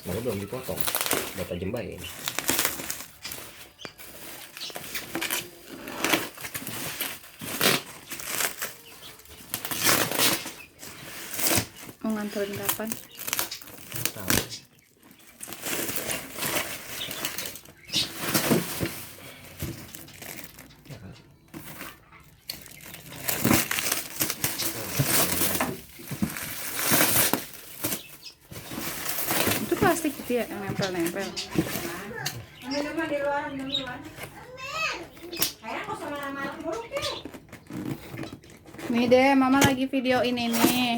Mau belum dipotong, udah tajam baik ini. Mau nganterin kapan? Tahu. Itu plastik gitu ya, yang nempel-nempel. Minuman di luar, minuman. Kayak kok sama nama buruk ya. Nih deh, mama lagi video ini nih.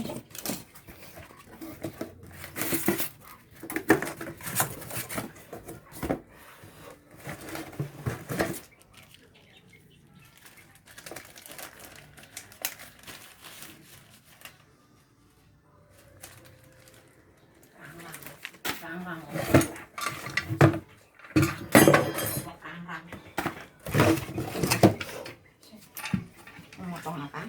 Potong apa?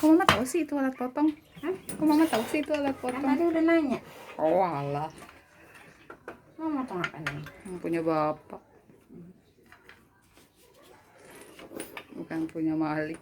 Kok mama tahu sih itu alat potong? Hah? Kok mama tahu sih itu alat Kan potong? tadi udah nanya. Oh alah, Mau potong apa nih? yang punya bapak. Bukan punya Malik.